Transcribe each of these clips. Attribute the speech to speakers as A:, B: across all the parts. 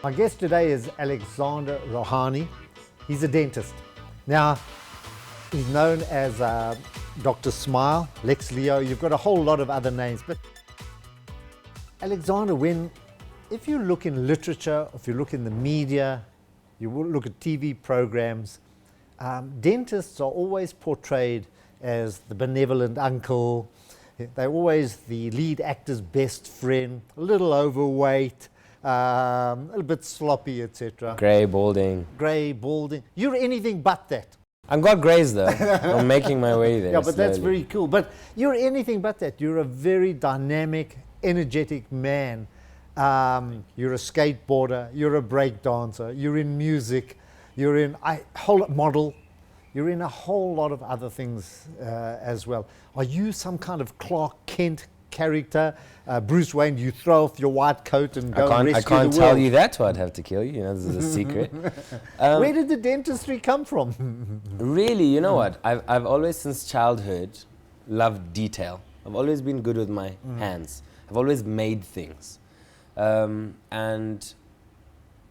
A: My guest today is Alexander Rawhani. He's a dentist. Now, he's known as Dr. Smile, Lex Leo. You've got a whole lot of other names. But Alexander, if you look in literature, if you look in the media, you will look at TV programs, dentists are always portrayed as the benevolent uncle. They're always the lead actor's best friend, a little overweight, a little bit sloppy, etc.
B: Grey, balding.
A: Grey, balding. You're anything but that.
B: I've got greys though. I'm making my way there.
A: Yeah, but
B: slowly.
A: that's very cool. But you're anything but that. You're a very dynamic, energetic man. You're a skateboarder. You're a break dancer. You're in music. You're in a whole model. You're in a whole lot of other things as well. Are you some kind of Clark Kent character? Bruce Wayne, you throw off your white coat and go and rescue the world?
B: I can't tell you that, or I'd have to kill you. You know, this is a secret.
A: Where did the dentistry come from?
B: Really, you know what? I've always, since childhood, loved detail. I've always been good with my hands. I've always made things. And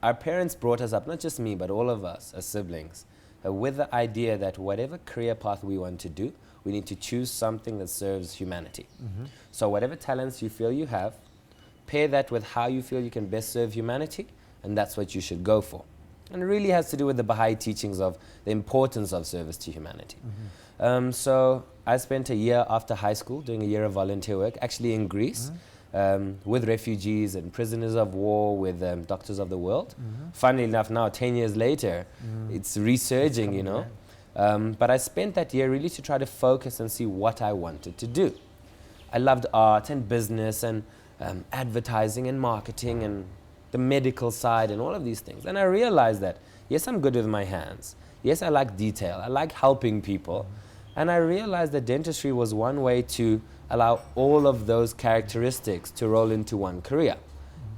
B: our parents brought us up, not just me, but all of us as siblings, with the idea that whatever career path we want to do, we need to choose something that serves humanity. So whatever talents you feel you have, pair that with how you feel you can best serve humanity, and that's what you should go for. And it really has to do with the Baha'i teachings of the importance of service to humanity. So I spent a year after high school doing a year of volunteer work, actually in Greece, with refugees and prisoners of war, with Doctors of the World. Funnily enough, now 10 years later, it's resurging, you know. But I spent that year really to try to focus and see what I wanted to do. I loved art and business and advertising and marketing and the medical side and all of these things. And I realized that, yes, I'm good with my hands. Yes, I like detail. I like helping people. And I realized that dentistry was one way to allow all of those characteristics to roll into one career.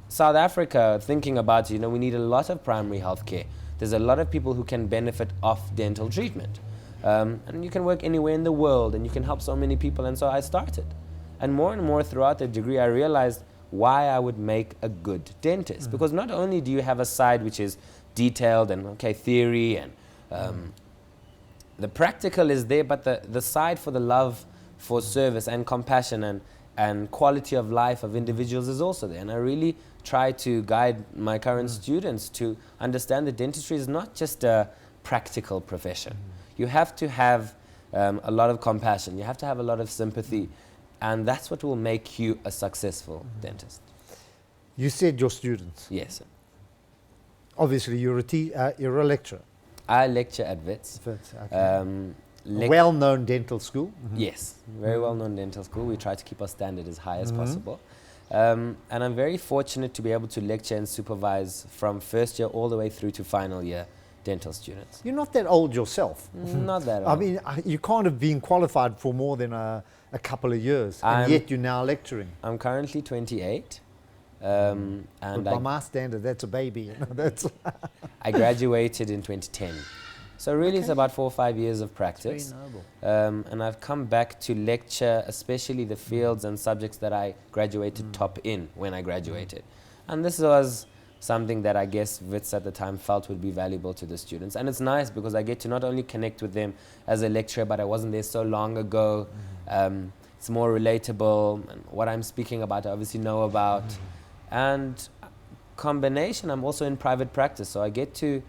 B: South Africa, thinking about, you know, we need a lot of primary health care. There's a lot of people who can benefit off dental treatment. And you can work anywhere in the world and you can help so many people. And so I started. And more throughout the degree, I realized why I would make a good dentist. Because not only do you have a side which is detailed and theory and the practical is there, but the side for the love for service and compassion and quality of life of individuals is also there. And I really try to guide my current students to understand that dentistry is not just a practical profession. You have to have a lot of compassion. You have to have a lot of sympathy. And that's what will make you a successful dentist.
A: You said your students.
B: Yes.
A: Obviously, you're a lecturer.
B: I lecture at Wits.
A: Okay. Well-known dental school.
B: Yes, very well-known dental school. We try to keep our standard as high as possible. And I'm very fortunate to be able to lecture and supervise from first year all the way through to final year dental students.
A: You're not that old yourself.
B: Not that old.
A: I mean, you can't have been qualified for more than a couple of years, and yet you're now lecturing.
B: I'm currently 28.
A: And by my standard, that's a baby. You know, that's
B: I graduated in 2010. So really it's about 4 or 5 years of practice.
A: Very noble.
B: And I've come back to lecture, especially the fields and subjects that I graduated top in when I graduated. And this was something that I guess Wits at the time felt would be valuable to the students. And it's nice because I get to not only connect with them as a lecturer, but I wasn't there so long ago. It's more relatable, and what I'm speaking about I obviously know about. And combination, I'm also in private practice, so I get to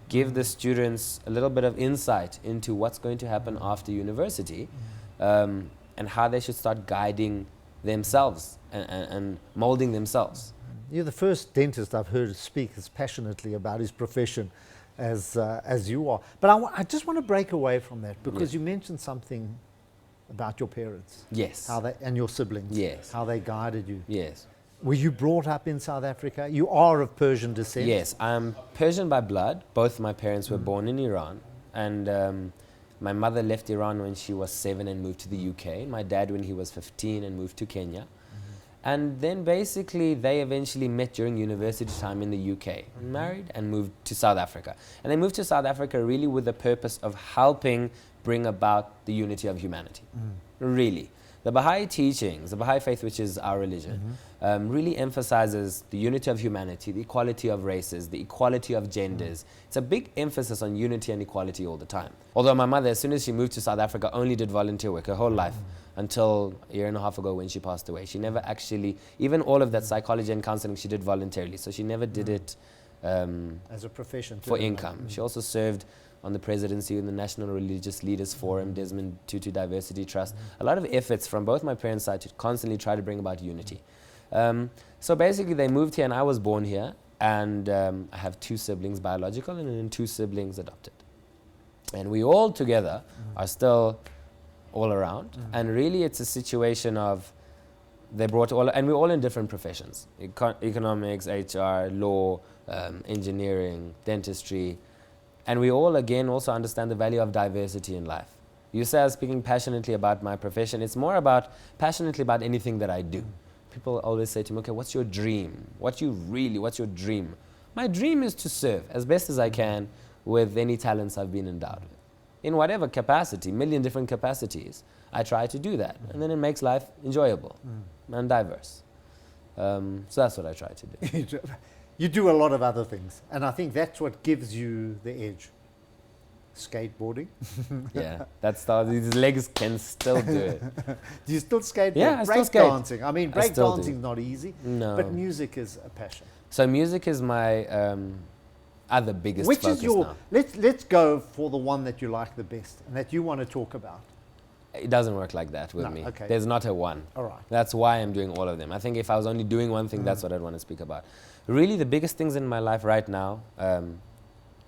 B: give the students a little bit of insight into what's going to happen after university, and how they should start guiding themselves and molding themselves.
A: You're the first dentist I've heard speak as passionately about his profession as you are. But I just want to break away from that because you mentioned something about your parents.
B: Yes.
A: And your siblings.
B: Yes.
A: How they guided you.
B: Yes.
A: Were you brought up in South Africa? You are of Persian descent?
B: Yes, I'm Persian by blood. Both my parents were born in Iran. And my mother left Iran when she was 7 and moved to the UK. My dad when he was 15 and moved to Kenya. And then basically they eventually met during university time in the UK, married and moved to South Africa. And they moved to South Africa really with the purpose of helping bring about the unity of humanity, really. The Baha'i teachings, the Baha'i faith, which is our religion, really emphasizes the unity of humanity, the equality of races, the equality of genders. It's a big emphasis on unity and equality all the time. Although my mother, as soon as she moved to South Africa, only did volunteer work her whole life until a year and a half ago when she passed away. She never actually, even all of that psychology and counseling, she did voluntarily. So she never did it
A: as a profession
B: for income. She also served on the presidency in the National Religious Leaders Forum, Desmond Tutu Diversity Trust. A lot of efforts from both my parents' side to constantly try to bring about unity. So basically they moved here and I was born here, and I have 2 siblings biological and then 2 siblings adopted. And we all together are still all around. And really it's a situation of they brought all, and we're all in different professions. Economics, HR, law, engineering, dentistry. And we all, again, also understand the value of diversity in life. You say I was speaking passionately about my profession. It's more about passionately about anything that I do. People always say to me, okay, what's your dream? What's your dream? My dream is to serve as best as I can with any talents I've been endowed with. In whatever capacity, million different capacities, I try to do that. And then it makes life enjoyable and diverse. So that's what I try to do.
A: You do a lot of other things, and I think that's what gives you the edge. Skateboarding.
B: Yeah, that's how these legs can still do it.
A: Do you still skateboard?
B: Yeah, I still skate.
A: Breakdancing. I mean, breakdancing is not easy,
B: no.
A: But music is a passion.
B: So music is my other biggest
A: Which
B: focus
A: is your,
B: now.
A: let's go for the one that you like the best and that you want to talk about.
B: It doesn't work like that with me.
A: Okay.
B: There's not a one.
A: All right.
B: That's why I'm doing all of them. I think if I was only doing one thing, that's what I'd want to speak about. Really, the biggest things in my life right now,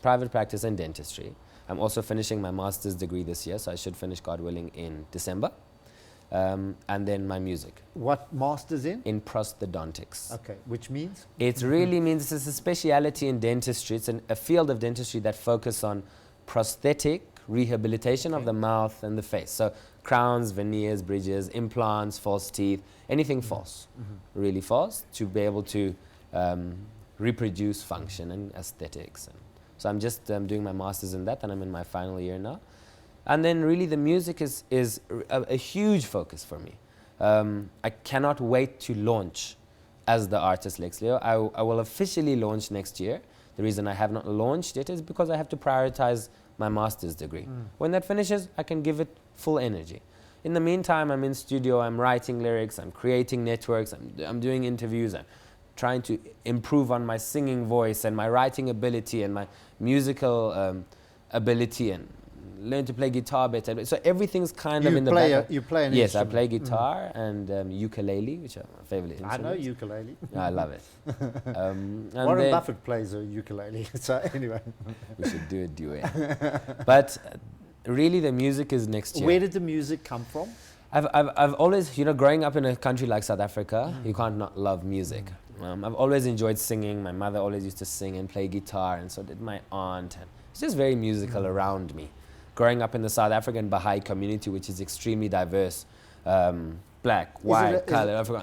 B: private practice and dentistry. I'm also finishing my master's degree this year, so I should finish, God willing, in December. And then my music.
A: What master's in?
B: In Prosthodontics.
A: Okay, which means?
B: It really means it's a speciality in dentistry. It's a field of dentistry that focuses on prosthetic rehabilitation of the mouth and the face. So crowns, veneers, bridges, implants, false teeth, anything false, really false, to be able to reproduce function and aesthetics. And so I'm just doing my master's in that, and I'm in my final year now. And then really the music is a huge focus for me. I cannot wait to launch as the artist Maxillo. I will officially launch next year. The reason I have not launched it is because I have to prioritize my master's degree. When that finishes, I can give it full energy. In the meantime, I'm in studio, I'm writing lyrics, I'm creating networks, I'm doing interviews, I'm trying to improve on my singing voice and my writing ability and my musical ability, and learn to play guitar better. So everything's kind of in the background.
A: You play an
B: Yes,
A: instrument.
B: I play guitar and ukulele, which are my favorite instruments.
A: I know ukulele.
B: I love it. And
A: Warren
B: then
A: Buffett plays a ukulele. So anyway.
B: we should do a duet. But really the music is next year.
A: Where did the music come from?
B: I've always, growing up in a country like South Africa, you can't not love music. I've always enjoyed singing. My mother always used to sing and play guitar, and so did my aunt. And it's just very musical around me. Growing up in the South African Baha'i community, which is extremely diverse, black, white, colored, African.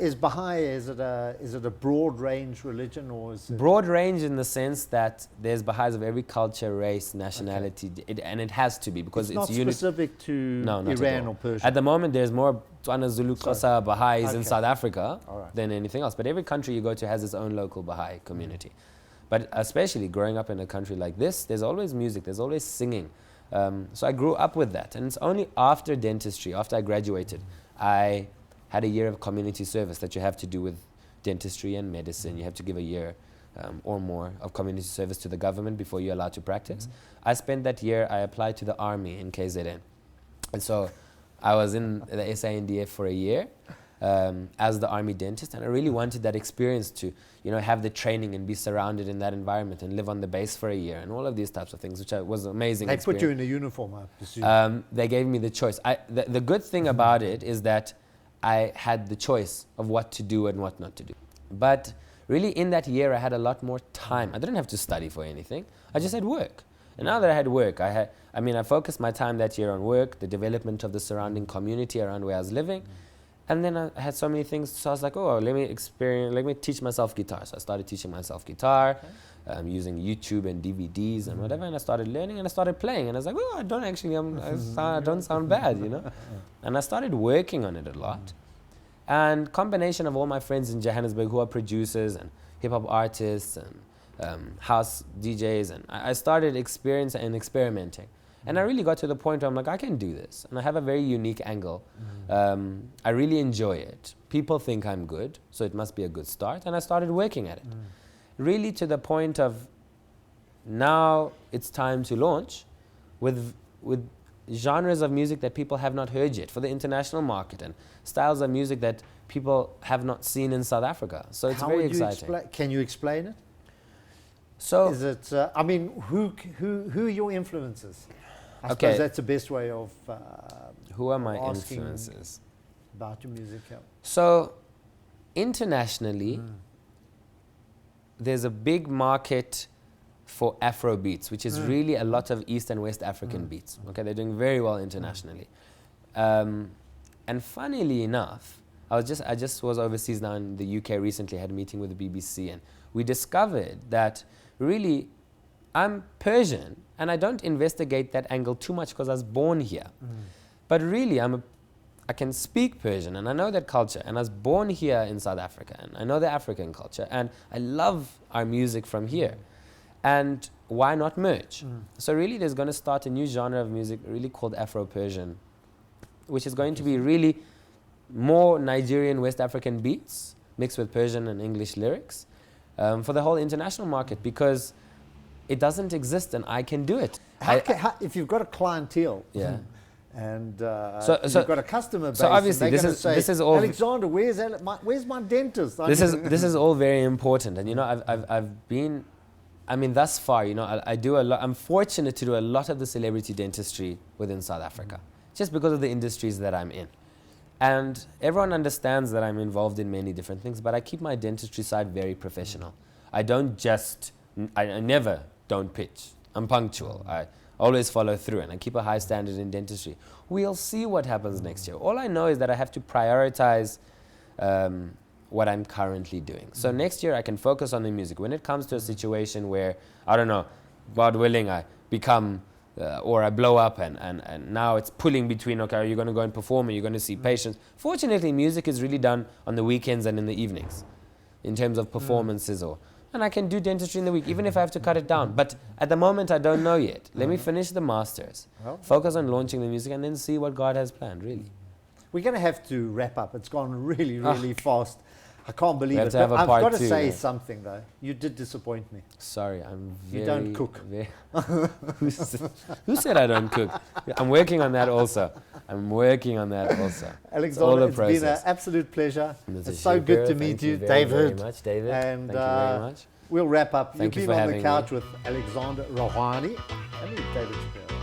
A: Is Baha'i, is it a broad range religion, or is it
B: broad range in the sense that there's Baha'is of every culture, race, nationality, and it has to be because
A: it's not specific to Iran or Persia?
B: At the moment, there's more Tswana, Zulu, Xhosa Baha'is in South Africa
A: right.
B: than anything else. But every country you go to has its own local Baha'i community. But especially growing up in a country like this, there's always music, there's always singing. So I grew up with that. And it's only after dentistry, after I graduated, I had a year of community service that you have to do with dentistry and medicine. You have to give a year or more of community service to the government before you're allowed to practice. I spent that year, I applied to the army in KZN. And so I was in the SANDF for a year as the army dentist, and I really wanted that experience to have the training and be surrounded in that environment and live on the base for a year and all of these types of things, which was amazing.
A: They put you in a uniform, I presume.
B: They gave me the choice. The good thing about it is that I had the choice of what to do and what not to do. But really in that year I had a lot more time. I didn't have to study for anything. I just had work. And now that I had work, I focused my time that year on work, the development of the surrounding community around where I was living. And then I had so many things, so I was like, let me teach myself guitar. So I started teaching myself guitar. using YouTube and DVDs and whatever, and I started learning and I started playing, and I was like, oh, I don't actually, I don't sound bad, you know. And I started working on it a lot, and combination of all my friends in Johannesburg who are producers and hip hop artists and house DJs, and I started experiencing and experimenting. And I really got to the point where I'm like, I can do this. And I have a very unique angle. I really enjoy it. People think I'm good, so it must be a good start. And I started working at it. Really to the point of now it's time to launch with genres of music that people have not heard yet for the international market, and styles of music that people have not seen in South Africa. So it's very exciting.
A: Can you explain it?
B: So
A: is it, I mean, who are your influences? I suppose that's the best way of
B: who are my influences
A: about your music.
B: So internationally, there's a big market for Afro beats, which is really a lot of East and West African beats. Okay, they're doing very well internationally. And funnily enough, I just was overseas now in the UK recently, had a meeting with the BBC, and we discovered that really I'm Persian, and I don't investigate that angle too much because I was born here. But really, I can speak Persian, and I know that culture, and I was born here in South Africa, and I know the African culture, and I love our music from here. And why not merge? So really, there's going to start a new genre of music really called Afro-Persian, which is going to be really more Nigerian West African beats mixed with Persian and English lyrics for the whole international market, because it doesn't exist and I can do it.
A: If you've got a clientele, and you've got a customer base,
B: so obviously
A: this is all, Alexander, where's my dentist?
B: This is all very important, and you know, I've been, I mean, thus far, you know, I do a lot. I'm fortunate to do a lot of the celebrity dentistry within South Africa, just because of the industries that I'm in. And everyone understands that I'm involved in many different things, but I keep my dentistry side very professional. I don't just, I never don't pitch. I'm punctual. I always follow through, and I keep a high standard in dentistry. We'll see what happens next year. All I know is that I have to prioritize what I'm currently doing. So next year I can focus on the music. When it comes to a situation where, I don't know, God willing, I become or I blow up, and now it's pulling between, okay, are you going to go and perform, are you going to see patients? Fortunately, music is really done on the weekends and in the evenings in terms of performances, and I can do dentistry in the week, even if I have to cut it down. But at the moment, I don't know yet. Let me finish the masters, focus on launching the music, and then see what God has planned, really.
A: We're going to have to wrap up. It's gone really, really fast. I can't believe it.
B: I've
A: got to say something, though. You did disappoint me.
B: Sorry,
A: you don't cook.
B: Who said I don't cook? I'm working on that also.
A: Alexander, it's been an absolute pleasure. It's so good to meet you, David.
B: Thank you very much, David.
A: And
B: thank you very much.
A: We'll wrap up.
B: You've
A: been on the couch with Alexander Rawhani and David Shapiro.